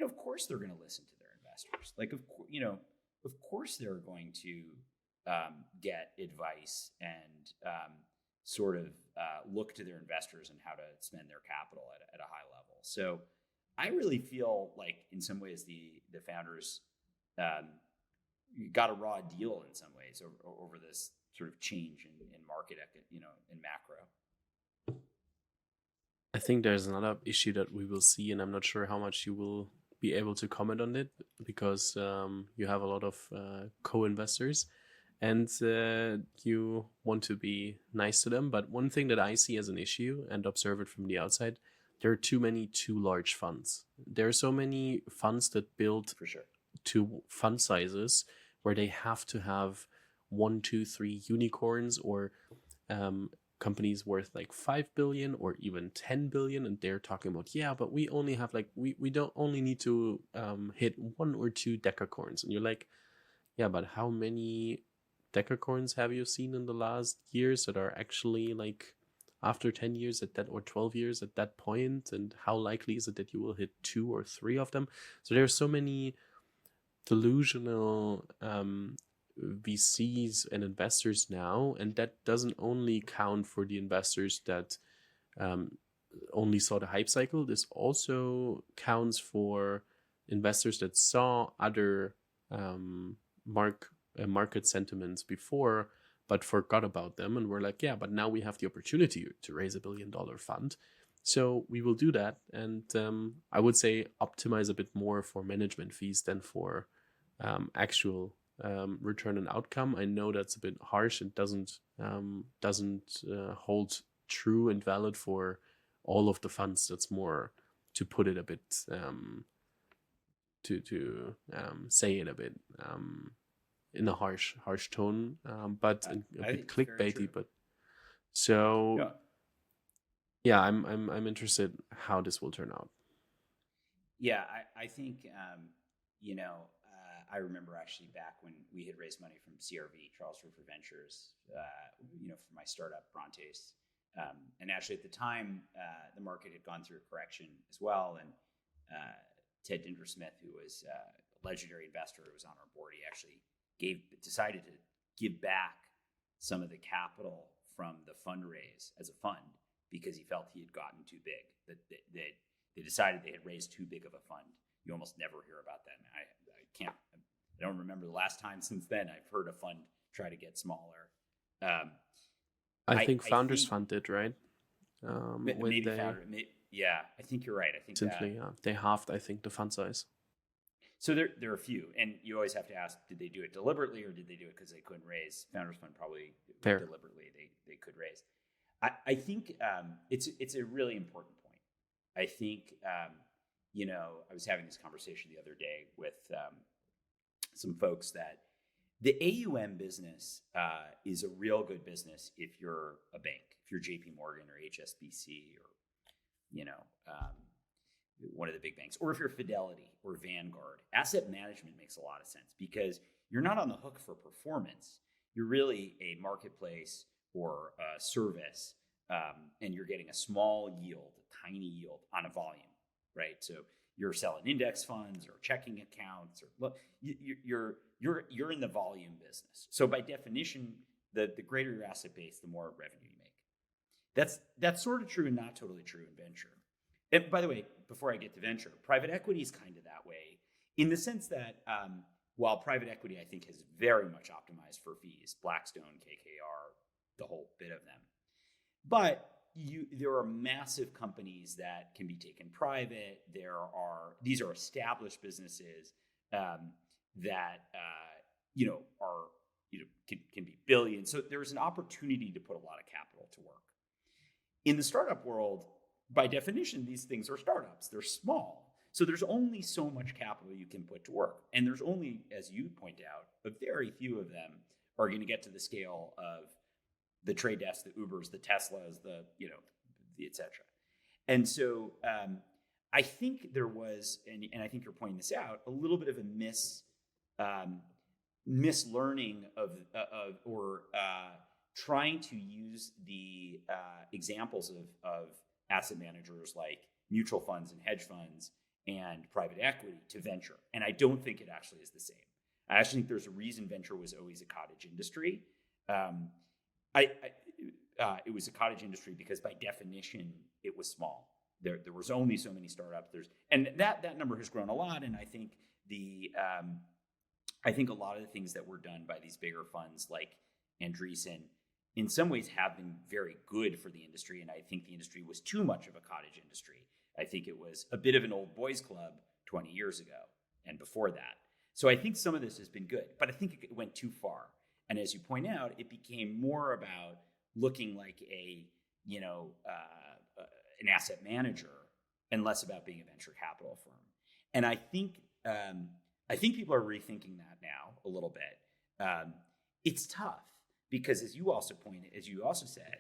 of course they're going to listen to their investors. Like, of course they're going to get advice and sort of look to their investors and how to spend their capital at a high level. So I really feel like in some ways the founders got a raw deal in some ways over this sort of change in market, in macro. I think there's another issue that we will see, and I'm not sure how much you will be able to comment on it, because you have a lot of co-investors and you want to be nice to them. But one thing that I see as an issue and observe it from the outside, there are too large funds. There are so many funds that build For sure to fund sizes where they have to have 1, 2, 3 unicorns, or companies worth like 5 billion or even 10 billion. And they're talking about, but we only have we don't only need to hit 1 or 2 decacorns. And you're like, but how many decacorns have you seen in the last years that are actually like after 10 years at that, or 12 years at that point? And how likely is it that you will hit 2 or 3 of them? So there are so many delusional VCs and investors now, and that doesn't only count for the investors that only saw the hype cycle. This also counts for investors that saw other market sentiments before but forgot about them, and were like, but now we have the opportunity to raise $1 billion fund, so we will do that. And I would say optimize a bit more for management fees than for actual return and outcome. I know that's a bit harsh. It doesn't hold true and valid for all of the funds. That's more to put it a bit to say it a bit in a harsh tone, but a bit clickbaity. But so I'm interested how this will turn out. I think I remember actually back when we had raised money from CRV, Charles River Ventures, for my startup Brontes. And actually at the time, the market had gone through a correction as well. And Ted Dintersmith, who was a legendary investor who was on our board, he actually decided to give back some of the capital from the fundraise as a fund because he felt he had gotten too big. That they decided they had raised too big of a fund. You almost never hear about that. And I don't remember the last time since then I've heard a fund try to get smaller. I think Founders Fund did, right? when Maybe they yeah, I think you're right. I think recently they halved, I think, the fund size. so there are a few, and you always have to ask: did they do it deliberately, or did they do it because they couldn't raise? Founders Fund probably Fair. deliberately they could raise. I think it's a really important point. I think I was having this conversation the other day with some folks that the AUM business is a real good business if you're a bank, if you're JP Morgan or HSBC or one of the big banks, or if you're Fidelity or Vanguard. Asset management makes a lot of sense because you're not on the hook for performance. You're really a marketplace or a service, and you're getting a small yield, a tiny yield on a volume, right? So you're selling index funds or checking accounts, or you're in the volume business. So by definition, the greater your asset base, the more revenue you make. That's sort of true and not totally true in venture. And by the way, before I get to venture, private equity is kind of that way in the sense that while private equity, I think, has very much optimized for fees, Blackstone, KKR, the whole bit of them. But there are massive companies that can be taken private. These are established businesses that can be billions. So there's an opportunity to put a lot of capital to work. In the startup world, by definition, these things are startups. They're small. So there's only so much capital you can put to work. And there's only, as you point out, a very few of them are going to get to the scale of the Trade Desk, the Ubers, the Teslas, the et cetera. And so I think there was, and I think you're pointing this out, a little bit of a mislearning or trying to use the examples of asset managers like mutual funds and hedge funds and private equity to venture. And I don't think it actually is the same. I actually think there's a reason venture was always a cottage industry. It was a cottage industry because by definition it was small. There was only so many startups. And that number has grown a lot. And I think a lot of the things that were done by these bigger funds like Andreessen in some ways have been very good for the industry. And I think the industry was too much of a cottage industry. I think it was a bit of an old boys club 20 years ago and before that. So I think some of this has been good, but I think it went too far. And as you point out, it became more about looking like an asset manager and less about being a venture capital firm. And I think people are rethinking that now a little bit. It's tough because, as you also said,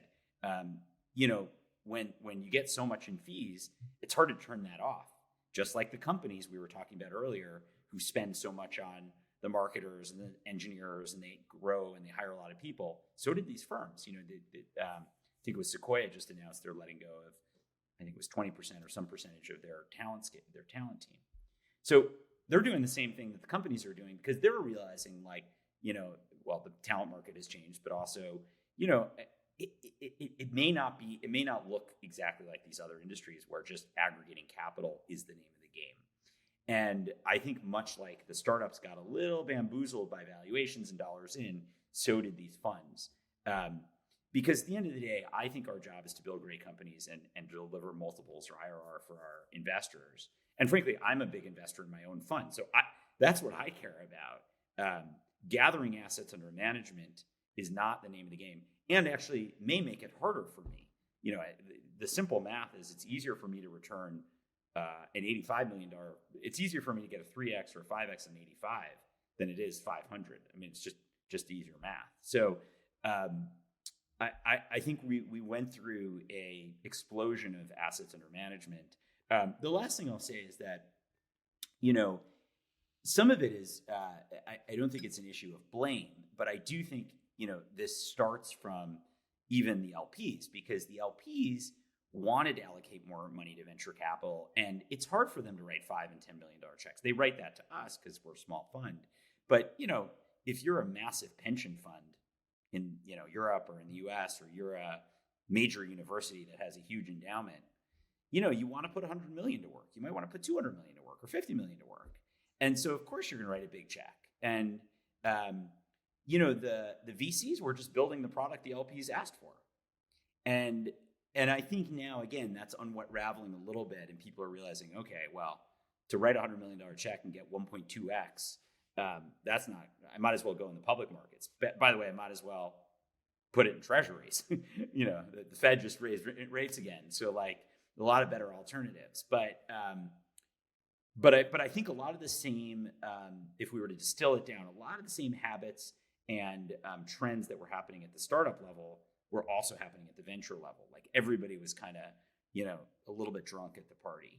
when you get so much in fees, it's hard to turn that off. Just like the companies we were talking about earlier, who spend so much on the marketers and the engineers, and they grow and they hire a lot of people. So did these firms. I think it was Sequoia just announced they're letting go of, I think it was 20% or some percentage of their talent team. So they're doing the same thing that the companies are doing because they're realizing the talent market has changed, but also, it may not look exactly like these other industries where just aggregating capital is the name of the game. And I think much like the startups got a little bamboozled by valuations and dollars in, so did these funds. Because at the end of the day, I think our job is to build great companies and deliver multiples or IRR for our investors. And frankly, I'm a big investor in my own fund. So that's what I care about. Gathering assets under management is not the name of the game, and actually may make it harder for me. The simple math is it's easier for me to return an $85 million. It's easier for me to get a 3x or a 5x on 85 than it is 500. I mean, it's just easier math. So I think we went through a explosion of assets under management. The last thing I'll say is that, some of it is, I don't think it's an issue of blame, but I do think, this starts from even the LPs, because the LPs wanted to allocate more money to venture capital, and it's hard for them to write $5 and $10 million checks. They write that to us because we're a small fund. But, if you're a massive pension fund in, Europe or in the US, or you're a major university that has a huge endowment, you want to put $100 million to work. You might want to put $200 million to work or $50 million to work. And so, of course, you're going to write a big check. And, the VCs were just building the product the LPs asked for. And And I think now, again, that's unraveling a little bit, and people are realizing, okay, well, to write a $100 million check and get 1.2x, that's not, I might as well go in the public markets. By the way, I might as well put it in treasuries. The Fed just raised rates again. So like a lot of better alternatives. But I think a lot of the same, if we were to distill it down, a lot of the same habits and trends that were happening at the startup level were also happening at the venture level. Like everybody was kind of, a little bit drunk at the party.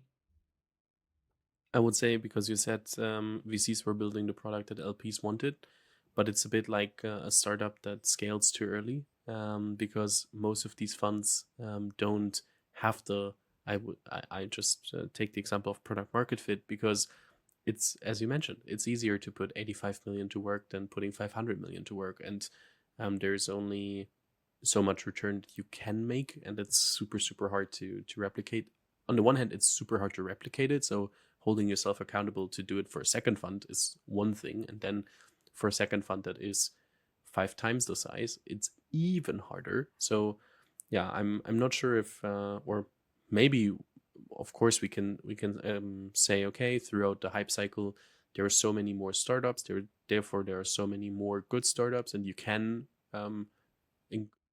I would say, because you said VCs were building the product that LPs wanted, but it's a bit like a startup that scales too early, because most of these funds don't have I just take the example of product market fit, because it's, as you mentioned, it's easier to put 85 million to work than putting 500 million to work, and there's only so much return that you can make, and it's super hard to replicate. On the one hand, it's super hard to replicate it, so holding yourself accountable to do it for a second fund is one thing, and then for a second fund that is 5 times the size, it's even harder. So yeah, I'm not sure if or maybe, of course, we can say, okay, throughout the hype cycle there are so many more startups, therefore there are so many more good startups, and you can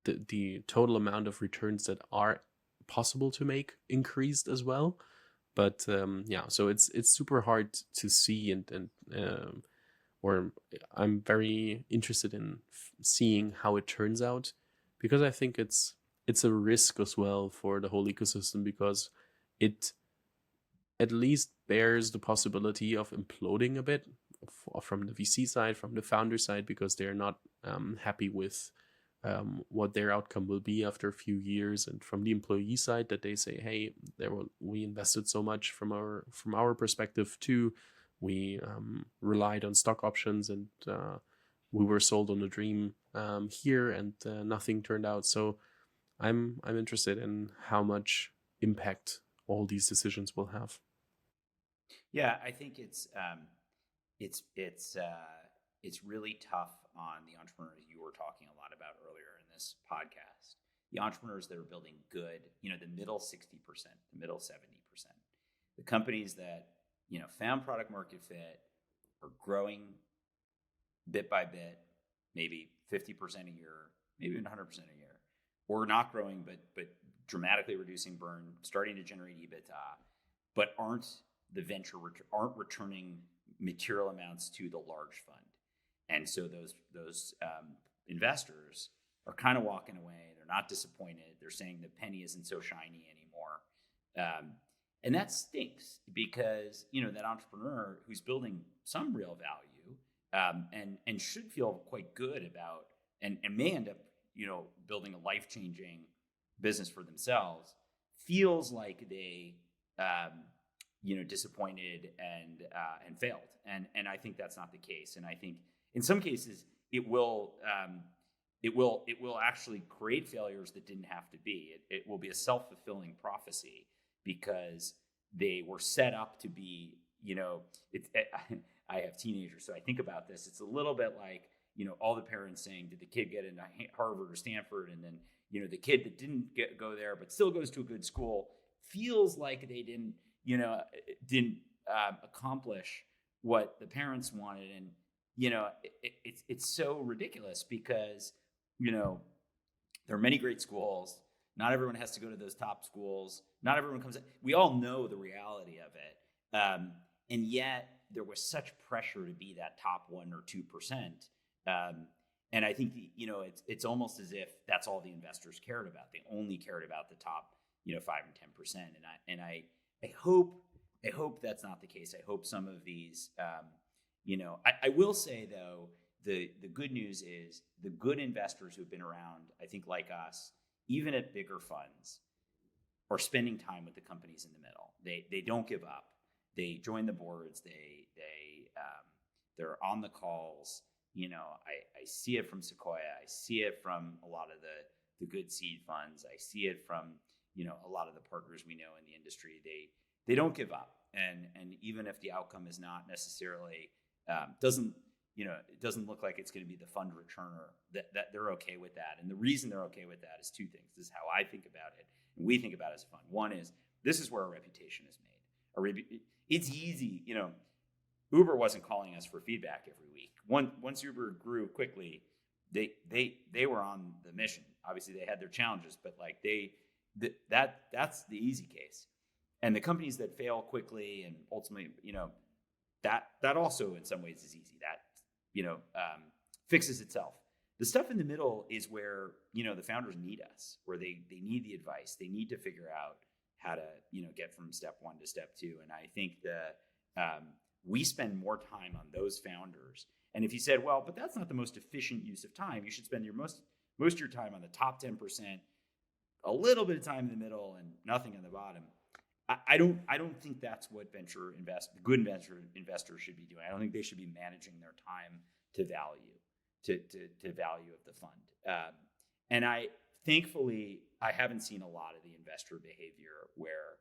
the total amount of returns that are possible to make increased as well. But yeah, so it's super hard to see, and or I'm very interested in seeing how it turns out, because I think it's a risk as well for the whole ecosystem, because it at least bears the possibility of imploding a bit from the VC side, from the founder side, because they're not happy with what their outcome will be after a few years, and from the employee side, that they say, hey, we invested so much from our perspective too. We relied on stock options, and we were sold on a dream here, and nothing turned out. So I'm interested in how much impact all these decisions will have. Yeah, I think it's really tough on the entrepreneurs you were talking a lot about earlier in this podcast. The entrepreneurs that are building good, the middle 60%, the middle 70%, the companies that found product market fit, are growing bit by bit, maybe 50% a year, maybe even 100% a year, or not growing but dramatically reducing burn, starting to generate EBITDA, but aren't returning material amounts to the large fund. And so those investors are kind of walking away. They're not disappointed. They're saying the penny isn't so shiny anymore. And that stinks, because that entrepreneur who's building some real value and should feel quite good about and may end up building a life-changing business for themselves, feels like they disappointed and failed. And I think that's not the case. And I think in some cases it will actually create failures that didn't have to be. It will be a self-fulfilling prophecy, because they were set up to be, I have teenagers, so I think about this. It's a little bit like, all the parents saying, did the kid get into Harvard or Stanford? And then, the kid that didn't go there but still goes to a good school feels like they didn't accomplish what the parents wanted. And, it's so ridiculous, because, there are many great schools. Not everyone has to go to those top schools. Not everyone comes in. We all know the reality of it. And yet there was such pressure to be that top 1 or 2%. And I think, it's almost as if that's all the investors cared about. They only cared about the top, 5 and 10%. And I hope that's not the case. I hope some of these, I will say though, the good news is the good investors who've been around, I think like us, even at bigger funds, are spending time with the companies in the middle. They don't give up. They join the boards. They're on the calls. I see it from Sequoia. I see it from a lot of the good seed funds. I see it from a lot of the partners we know in the industry. They don't give up. And even if the outcome is not necessarily it doesn't look like it's going to be the fund returner, that they're okay with that. And the reason they're okay with that is 2 things. This is how I think about it. and we think about as a fund. One is, this is where our reputation is made. It's easy, Uber wasn't calling us for feedback every week. Once Uber grew quickly, they were on the mission. Obviously, they had their challenges, but like that's the easy case. And the companies that fail quickly and ultimately, that also in some ways is easy. That fixes itself. The stuff in the middle is where the founders need us, where they need the advice. They need to figure out how to get from step one to step two. And I think we spend more time on those founders. And if you said, well, but that's not the most efficient use of time, you should spend your most of your time on the top 10%, a little bit of time in the middle, and nothing on the bottom. I don't think that's what good venture investors should be doing. I don't think they should be managing their time to value, to value of the fund. And thankfully, I haven't seen a lot of the investor behavior where,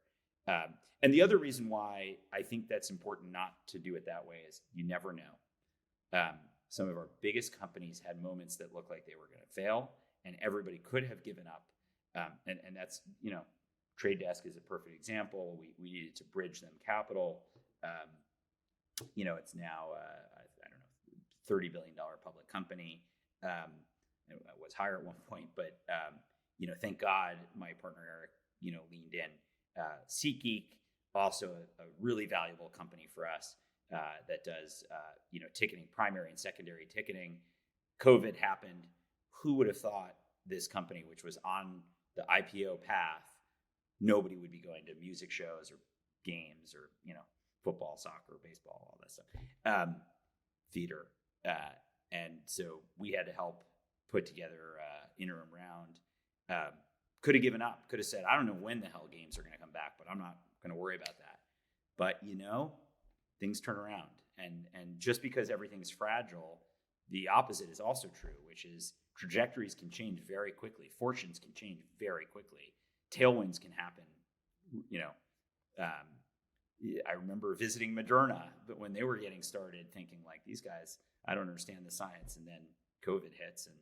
and the other reason why I think that's important not to do it that way is you never know. Some of our biggest companies had moments that looked like they were going to fail, and everybody could have given up. And that's, Trade Desk is a perfect example. We needed to bridge them capital. It's now, $30 billion public company. It was higher at one point, but, thank God my partner, Eric, leaned in. SeatGeek, also a really valuable company for us that does, ticketing, primary and secondary ticketing. COVID happened. Who would have thought this company, which was on the IPO path, nobody would be going to music shows or games or, football, soccer, baseball, all that stuff, theater. And so we had to help put together interim round. Could have given up, could have said, I don't know when the hell games are going to come back, but I'm not going to worry about that. But, things turn around. And just because everything's fragile, the opposite is also true, which is trajectories can change very quickly. Fortunes can change very quickly. Tailwinds can happen. I remember visiting Moderna, but when they were getting started, thinking like, these guys, I don't understand the science. And then COVID hits, and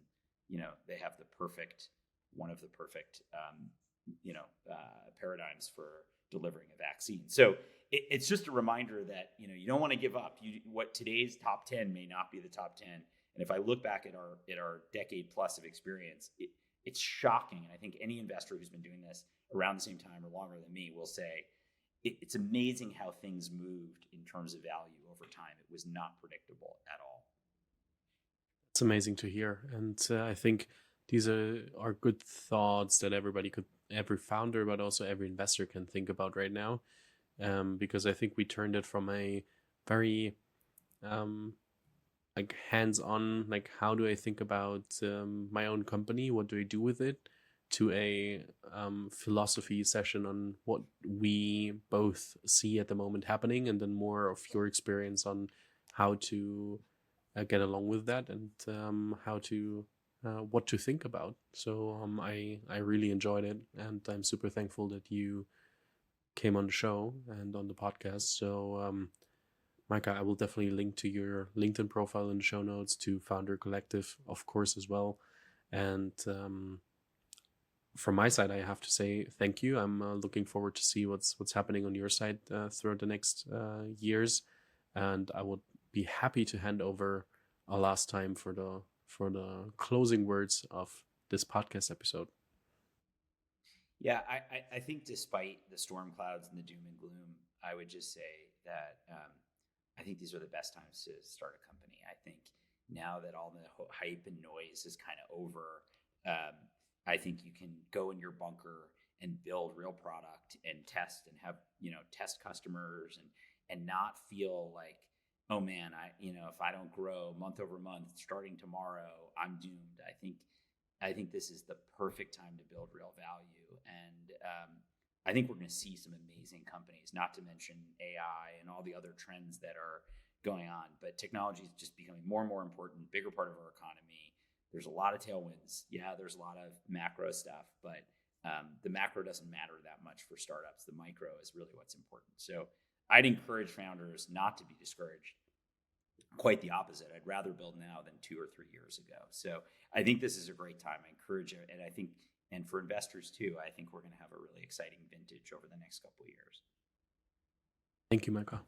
they have one of the perfect paradigms for delivering a vaccine. So it's just a reminder that you don't want to give up. What today's top 10 may not be the top 10. And if I look back at our decade plus of experience, it's shocking. And I think any investor who's been doing this around the same time or longer than me will say, it's amazing how things moved in terms of value over time. It was not predictable at all. It's amazing to hear. And I think these are good thoughts that every founder, but also every investor can think about right now. Because I think we turned it from a very hands-on, how do I think about my own company? What do I do with it? To a philosophy session on what we both see at the moment happening, and then more of your experience on how to get along with that, and what to think about. So I really enjoyed it, and I'm super thankful that you came on the show and on the podcast. So Micah, I will definitely link to your LinkedIn profile in the show notes, to Founder Collective, of course, as well. And from my side, I have to say thank you. I'm looking forward to see what's happening on your side throughout the next years, and I would be happy to hand over a last time for the closing words of this podcast episode. Yeah, I think despite the storm clouds and the doom and gloom, I would just say that I think these are the best times to start a company. I think now that all the hype and noise is kind of over, I think you can go in your bunker and build real product and test and have, test customers and not feel like, oh man, if I don't grow month over month starting tomorrow, I'm doomed. I think this is the perfect time to build real value. And I think we're going to see some amazing companies, not to mention AI and all the other trends that are going on. But technology is just becoming more and more important, bigger part of our economy. There's a lot of tailwinds. Yeah, there's a lot of macro stuff, but the macro doesn't matter that much for startups. The micro is really what's important. So I'd encourage founders not to be discouraged. Quite the opposite. I'd rather build now than 2 or 3 years ago. So I think this is a great time. I encourage it. And I think And for investors too, I think we're going to have a really exciting vintage over the next couple of years. Thank you, Micah.